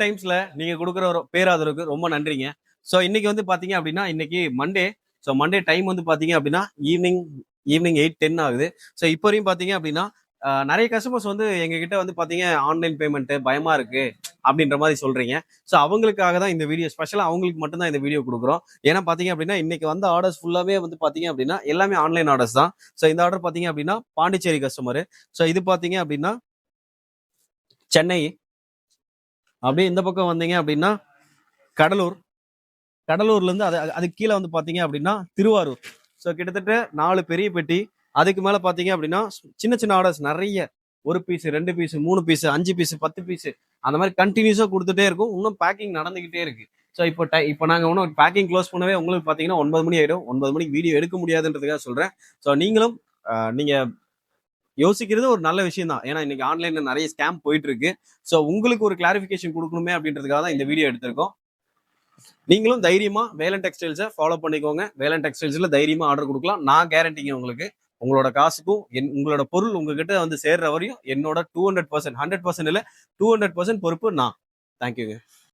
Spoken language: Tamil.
டைம்ஸ்ல நீங்க கொடுக்குற ஒரு பேராதரவுக்கு ரொம்ப நன்றிங்க. ஸோ இன்னைக்கு வந்து பாத்தீங்க அப்படின்னா இன்னைக்கு மண்டே. ஸோ மண்டே டைம் வந்து பாத்தீங்க அப்படின்னா ஈவினிங் ஈவினிங் 8:10 ஆகுது. ஸோ இப்போ வரையும் பாத்தீங்க அப்படின்னா நிறைய கஸ்டமர்ஸ் வந்து எங்ககிட்ட வந்து பாத்தீங்க ஆன்லைன் பேமெண்ட் பயமா இருக்கு அப்படின்ற மாதிரி சொல்றீங்க. ஸோ அவங்களுக்காக தான் இந்த வீடியோ ஸ்பெஷலா அவங்களுக்கு மட்டும் தான் இந்த வீடியோ கொடுக்குறோம். ஏன்னா பாத்தீங்க அப்படின்னா இன்னைக்கு வந்த ஆர்டர்ஸ் ஃபுல்லாவே வந்து பாத்தீங்க அப்படின்னா எல்லாமே ஆன்லைன் ஆர்டர்ஸ் தான். ஸோ இந்த ஆர்டர் பாத்தீங்க அப்படின்னா பாண்டிச்சேரி கஸ்டமர். ஸோ இது பாத்தீங்க அப்படின்னா சென்னை. அப்படியே இந்த பக்கம் வந்தீங்க அப்படின்னா கடலூர். கடலூர்ல இருந்து அது கீழே வந்து பாத்தீங்க அப்படின்னா திருவாரூர். ஸோ கிட்டத்தட்ட 4 பெரிய பெட்டி. அதுக்கு மேல பாத்தீங்க அப்படின்னா சின்ன சின்ன ஆர்டர்ஸ் நிறைய. 1 piece 2 piece 3 piece 5 piece 10 piece அந்த மாதிரி கண்டினியூஸா கொடுத்துட்டே இருக்கும். இன்னும் பேக்கிங் நடந்துகிட்டே இருக்கு. ஸோ இப்போ நாங்க இன்னும் பேக்கிங் க்ளோஸ் பண்ணவே உங்களுக்கு பாத்தீங்கன்னா 9 மணி ஆயிடும். 9 மணிக்கு வீடியோ எடுக்க முடியாதுன்றதுக்காக சொல்றேன். ஸோ நீங்களும் நீங்க யோசிக்கிறது ஒரு நல்ல விஷயம் தான். ஏன்னா இன்னைக்கு ஆன்லைன்ல நிறைய ஸ்கேம் போயிட்டு இருக்கு. ஸோ உங்களுக்கு ஒரு கிளாரிபிகேஷன் கொடுக்கணுமே அப்படின்றதுக்காக தான் இந்த வீடியோ எடுத்திருக்கோம். நீங்களும் தைரியமா வேலன் டெக்ஸ்டைல்ஸை ஃபாலோ பண்ணிக்கோங்க. வேலன் டெக்ஸ்டைல்ஸ்ல தைரியமா ஆர்டர் கொடுக்கலாம். நான் கேரண்டிங்க உங்களுக்கு. உங்களோட காசுக்கும் உங்களோட பொருள் உங்ககிட்ட வந்து சேர்ற வரையும் என்னோட 200% 100% இல்ல 200% பொறுப்பு நான். தேங்க்யூங்க.